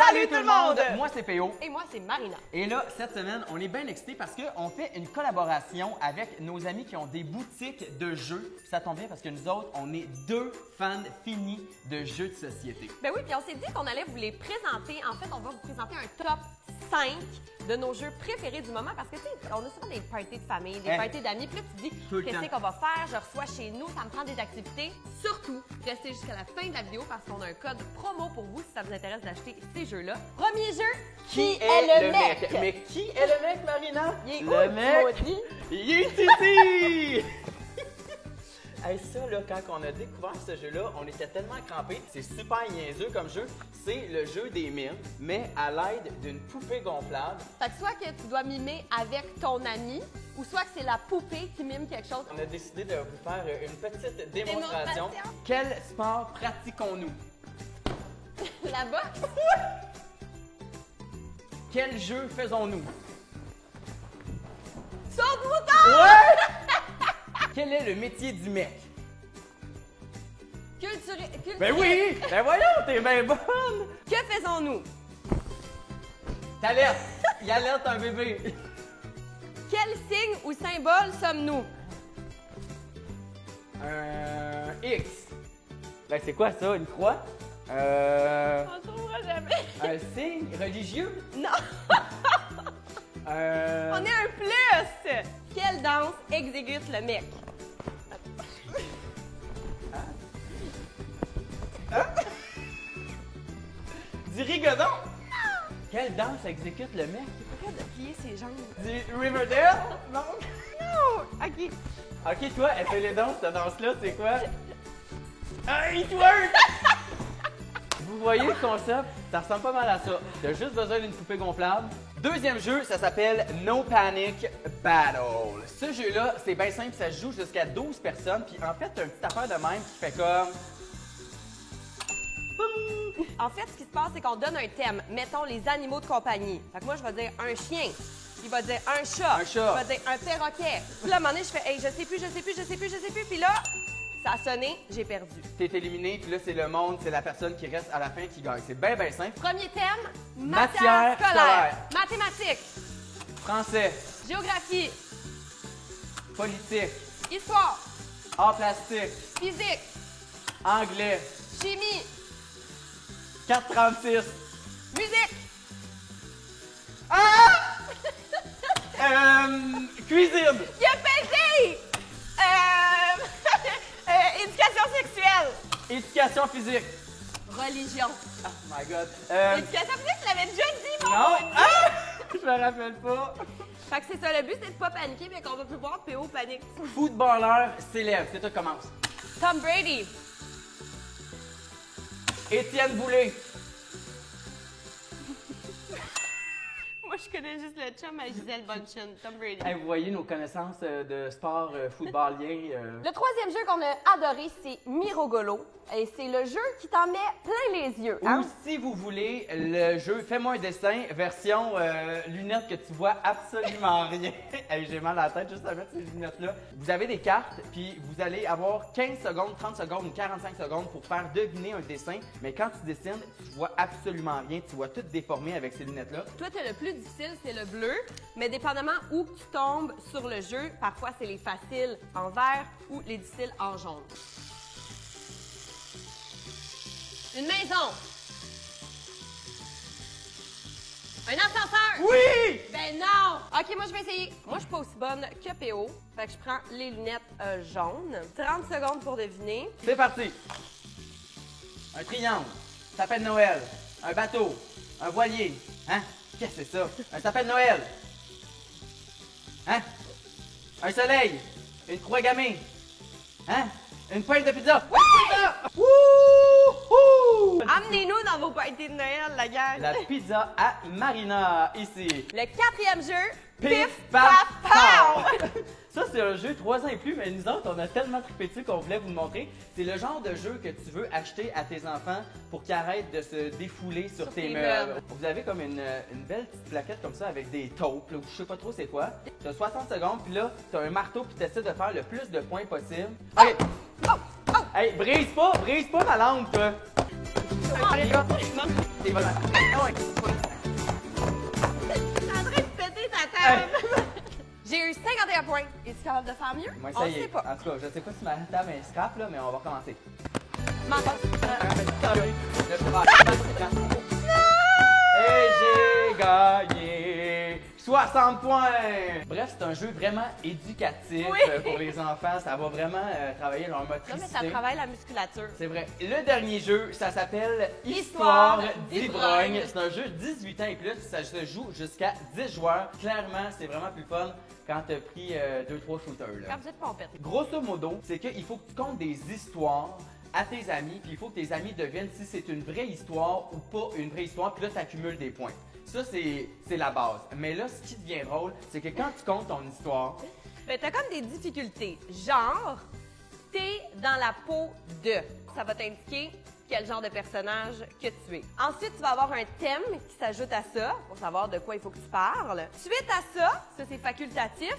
Salut tout le monde! Moi c'est PO. Et moi c'est Marina. Et là, cette semaine, on est bien excités parce qu'on fait une collaboration avec nos amis qui ont des boutiques de jeux. Puis ça tombe bien parce que nous autres, on est deux fans finis de jeux de société. Ben oui, puis on s'est dit qu'on allait vous les présenter. En fait, on va vous présenter un top 5 de nos jeux préférés du moment parce que, tu sais, on a souvent des parties de famille, des parties d'amis. Puis là, tu dis, qu'est-ce qu'on va faire? Je reçois chez nous, ça me prend des activités. Surtout, restez jusqu'à la fin de la vidéo parce qu'on a un code promo pour vous si ça vous intéresse d'acheter ces jeux-là. Premier jeu, qui est le mec? Mais qui est le mec, Marina? Le mec, il est ici! Hey, ça, là, quand on a découvert ce jeu-là, on était tellement crampés. C'est super niaiseux comme jeu. C'est le jeu des mimes, mais à l'aide d'une poupée gonflable. Fait que soit que tu dois mimer avec ton ami, ou soit que c'est la poupée qui mime quelque chose. On a décidé de vous faire une petite démonstration. Démonstration. Quel sport pratiquons-nous? La boxe? Quel jeu faisons-nous? Saute-mouton! Ouais! Quel est le métier du mec? Ben oui! Ben voyons, t'es bien bonne! Que faisons-nous? T'alertes! Il alerte un bébé! Quel signe ou symbole sommes-nous? Un X. Ben c'est quoi ça? Une croix? On trouvera jamais. Un signe religieux? Non! On On est un plus! Quelle danse exécute le mec? Du rigodon! Quelle danse exécute le mec? Pourquoi de plier ses jambes? Du Riverdale? Non? Non! OK. Ok, toi, elle fait les danses, cette danse-là, c'est quoi? Ah, il twerk! Vous voyez le concept? Ça ressemble pas mal à ça. T'as juste besoin d'une poupée gonflable. Deuxième jeu, ça s'appelle No Panic Battle. Ce jeu-là, c'est bien simple, ça se joue jusqu'à 12 personnes. Puis en fait, t'as une petite affaire de même qui fait comme... En fait, ce qui se passe, c'est qu'on donne un thème. Mettons les animaux de compagnie. Fait que moi, je vais dire un chien. Il va dire un chat. Un chat. Il va dire un perroquet. Puis là, à un moment donné, je fais, hey, je sais plus. Puis là, ça a sonné, j'ai perdu. T'es éliminé, puis là, c'est le monde, c'est la personne qui reste à la fin qui gagne. C'est bien, bien simple. Premier thème, Matière matière scolaire. Mathématiques, Français, géographie, politique, histoire, art plastique, physique, anglais, chimie, 436. musique. Cuisine. Il a pété! Éducation sexuelle. Éducation physique. Religion. Oh my god. Éducation physique, tu l'avais déjà dit, mon Non! Dieu. Ah! Je me rappelle pas. Fait que c'est ça, le but, c'est de pas paniquer, mais qu'on va plus voir PO panique. Footballeur célèbre. C'est toi qui commence. Tom Brady. Étienne Boulay. Moi, je connais juste le chum à Gisèle Bonchen, Tom Brady. Hey, vous voyez nos connaissances de sport footballien. Le troisième jeu qu'on a adoré, c'est Mirogolo. Et c'est le jeu qui t'en met plein les yeux. Ou si vous voulez, le jeu Fais-moi un dessin, version lunettes que tu vois absolument rien. Hey, j'ai mal à la tête juste à mettre ces lunettes-là. Vous avez des cartes, puis vous allez avoir 15 secondes, 30 secondes ou 45 secondes pour faire deviner un dessin. Mais quand tu dessines, tu vois absolument rien. Tu vois tout déformé avec ces lunettes-là. Toi, t'as le plus difficile, c'est le bleu. Mais dépendamment où tu tombes sur le jeu, parfois c'est les faciles en vert ou les difficiles en jaune. Une maison. Un ascenseur. Oui! Ben non! OK, moi, je vais essayer. Moi, je suis pas aussi bonne que PO. Fait que je prends les lunettes jaunes. 30 secondes pour deviner. C'est parti! Un triangle, un sapin de Noël, un bateau, un voilier. Hein? Qu'est-ce que c'est ça? Un sapin de Noël. Hein? Un soleil, une croix gammée. Hein? Une pointe de pizza. Oui! Pizza! Wouhou! Amenez-nous dans vos parties de Noël, la gang. La pizza à Marina, ici. Le quatrième jeu, Pif, paf, pow! Ça, c'est un jeu 3 ans et plus, mais nous autres, on a tellement trippé dessus qu'on voulait vous le montrer. C'est le genre de jeu que tu veux acheter à tes enfants pour qu'ils arrêtent de se défouler sur tes meubles. Vous avez comme une belle petite plaquette comme ça avec des taupes, là, ou je sais pas trop c'est quoi. Tu as 60 secondes, puis là, tu as un marteau, puis tu essaies de faire le plus de points possible. OK. Hey, brise pas ma lampe, toi! C'est vrai. Ah ouais. T'es en train de péter ta table. J'ai eu 51 points. Es-tu capable de faire mieux? Moi, On ça le y sait est. pas. En tout cas, je sais pas si ma table est scrap, là, mais on va recommencer. Et j'ai gagné 60 points! Bref, c'est un jeu vraiment éducatif pour les enfants. Ça va vraiment travailler leur Non, mais motricité. ça travaille la musculature. C'est vrai. Le dernier jeu, ça s'appelle Histoire Histoire d'ivrogne. d'ivrogne. C'est un jeu 18 ans et plus. Ça se joue jusqu'à 10 joueurs. Clairement, c'est vraiment plus fun quand t'as pris 2-3 shooters. Là. Quand vous êtes pompette. Grosso modo, c'est qu'il faut que tu comptes des histoires à tes amis, puis il faut que tes amis deviennent si c'est une vraie histoire ou pas une vraie histoire, puis là, tu accumules des points. Ça, c'est la base. Mais là, ce qui devient drôle, c'est que quand tu comptes ton histoire, Ben, t'as comme des difficultés. Genre, t'es dans la peau de. Ça va t'indiquer quel genre de personnage que tu es. Ensuite, tu vas avoir un thème qui s'ajoute à ça, pour savoir de quoi il faut que tu parles. Suite à ça c'est facultatif.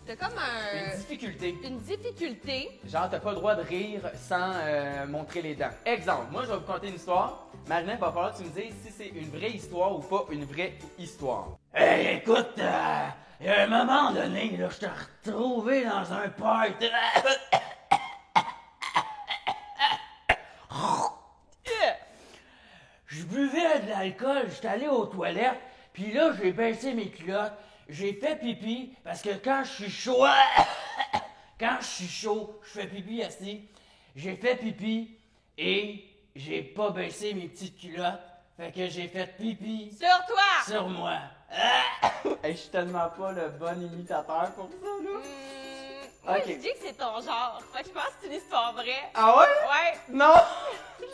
T'as comme une difficulté. une difficulté. Genre, t'as pas le droit de rire sans montrer les dents. Exemple, moi, je vais vous conter une histoire. Marilyn, il va falloir que tu me dises si c'est une vraie histoire ou pas une vraie histoire. Hey, écoute, il y a un moment donné, là, je t'ai retrouvé dans un party. Je buvais de l'alcool, j'étais allé aux toilettes, puis là, j'ai baissé mes culottes, j'ai fait pipi, parce que quand je suis chaud, je fais pipi assis. J'ai fait pipi et j'ai pas baissé mes petites culottes, fait que j'ai fait pipi Sur toi! sur moi. Hey, je suis tellement pas le bon imitateur pour ça, là. Moi, Ok. je dis que c'est ton genre. Fait que je pense que c'est une histoire vraie. Ah ouais? Ouais. Non!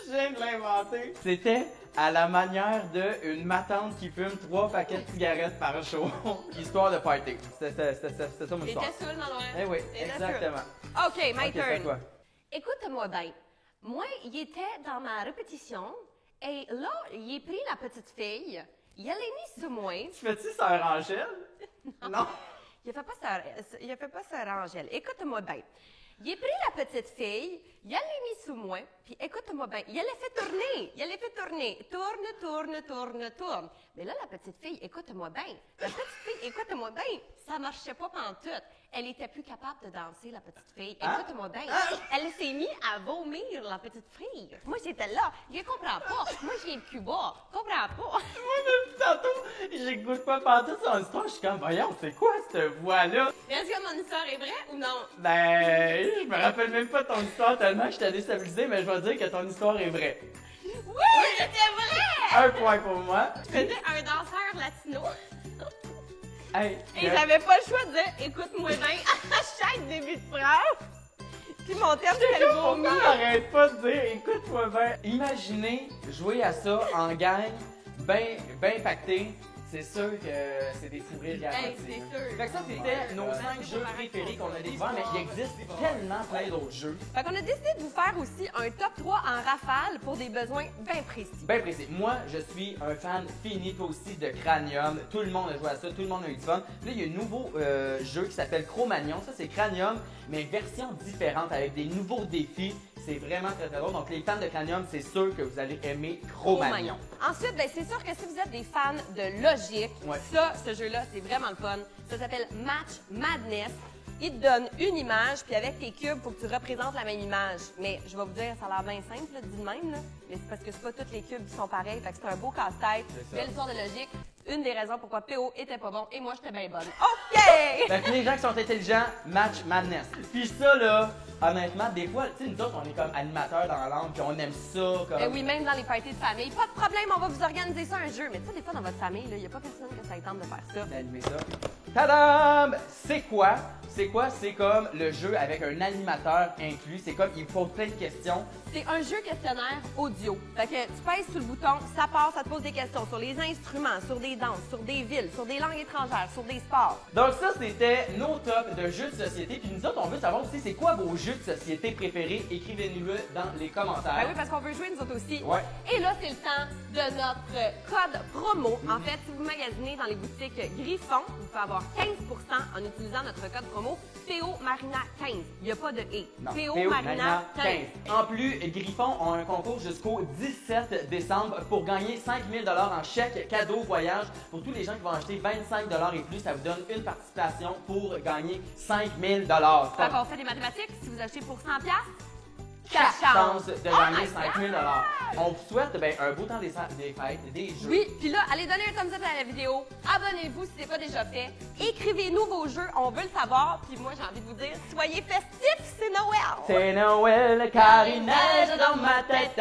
Je viens de l'inventer. C'était à la manière d'une matante qui fume 3 paquets de cigarettes par jour. Histoire de party. C'était ça mon histoire. T'étais saoul dans le Eh oui, T'étais exactement. saoul. OK, my Ok, turn. c'est quoi? Écoute-moi bien. Moi, il était dans ma répétition et là, il a pris la petite fille, il l'a mis sur moi. Tu fais-tu Sœur Angèle? Non. Il a fait pas ça, Angèle. Écoute-moi bien. Il a pris la petite fille, il l'a mis sous moi, puis écoute-moi bien, il l'a fait tourner. Il l'a fait tourner. Tourne. Mais là, la petite fille, écoute-moi bien. La petite fille, écoute-moi bien. Ça marchait pas pantoute. Elle était plus capable de danser, la petite fille. Écoute-moi bien. Elle s'est mise à vomir, la petite fille. Moi, j'étais là. Je comprends pas. Moi, j'ai le cul bas. Comprends pas. Moi, depuis tantôt, j'écoute pas pantoute son histoire. Je suis comme, voyons, c'est quoi cette voix-là? Mais est-ce que mon histoire est vraie ou non? Ben, je me rappelle même pas de ton histoire tellement que je t'ai déstabilisé, mais je vais dire que ton histoire est vraie. Oui, c'était vrai! 1 point pour moi. J'étais un danseur latino. Hey, Et j'avais pas le choix de dire écoute-moi bien à chaque début de phrase. Puis mon terme, c'était le vomi. Pourquoi arrête pas de dire écoute-moi bien? Imaginez jouer à ça en gang, ben pacté. C'est sûr que c'est des fou rires garantis. Hey, c'est sûr. Fait que ça, c'était nos 5 jeux préférés qu'on a découverts, mais il existe tellement plein d'autres jeux. Fait qu'on a décidé de vous faire aussi un top 3 en rafale pour des besoins bien précis. Ben précis. Moi, je suis un fan fini, toi aussi, de Cranium. Tout le monde a joué à ça, tout le monde a eu du fun. Puis là, il y a un nouveau jeu qui s'appelle Cro-Magnon. Ça, c'est Cranium, mais version différente avec des nouveaux défis. C'est vraiment très très drôle. Donc, les fans de Cranium, c'est sûr que vous allez aimer Cro-Magnon. Ensuite, ben, c'est sûr que si vous êtes des fans de logique, Ouais. ça, ce jeu-là, c'est vraiment le fun. Ça s'appelle Match Madness. Il te donne une image, puis avec tes cubes, il faut que tu représentes la même image. Mais je vais vous dire, ça a l'air bien simple, là, dit de même, là. Mais c'est parce que c'est pas tous les cubes qui sont pareils. Fait que c'est un beau casse-tête. C'est ça. Belle histoire de logique. Une des raisons pourquoi PO était pas bon et moi, j'étais bien bonne. OK! Fait que les gens qui sont intelligents, Match Madness. Puis ça, là, honnêtement, des fois, tu sais, nous autres, on est comme animateurs dans l'âme, puis on aime ça. Comme... Ben oui, même dans les parties de famille. Pas de problème, on va vous organiser ça un jeu. Mais tu sais, des fois, dans votre famille, il n'y a pas personne que ça tente de faire ça. D'animer ça. Tadam! C'est quoi? C'est quoi? C'est comme le jeu avec un animateur inclus. C'est comme, il pose plein de questions. C'est un jeu questionnaire audio. Fait que tu pèses sur le bouton, ça part, ça te pose des questions sur les instruments, sur des danses, sur des villes, sur des langues étrangères, sur des sports. Donc ça, c'était nos tops de jeux de société. Puis nous autres, on veut savoir aussi, c'est quoi vos jeux de société préférés? Écrivez-nous-le dans les commentaires. Ben oui, parce qu'on veut jouer nous autres aussi. Ouais. Et là, c'est le temps de notre code promo. En fait, si vous magasinez dans les boutiques Griffon, vous pouvez avoir 15% en utilisant notre code promo Théo Marina 15. Il n'y a pas de « et ». Théo Marina 15. En plus, Griffon a un concours jusqu'au 17 décembre pour gagner 5 000 en chèque cadeau voyage. Pour tous les gens qui vont acheter 25 et plus, ça vous donne une participation pour gagner 5 000 Fait qu'on fait des mathématiques. Si vous achetez pour 100$, 4 chances de gagner 5 000 On vous souhaite un beau temps des fêtes, des jeux. Oui, puis là, allez donner un thumbs up à la vidéo. Abonnez-vous si ce n'est pas déjà fait. Écrivez-nous vos jeux, on veut le savoir. Puis moi, j'ai envie de vous dire, soyez festifs, c'est Noël! C'est Noël car il neige dans ma tête.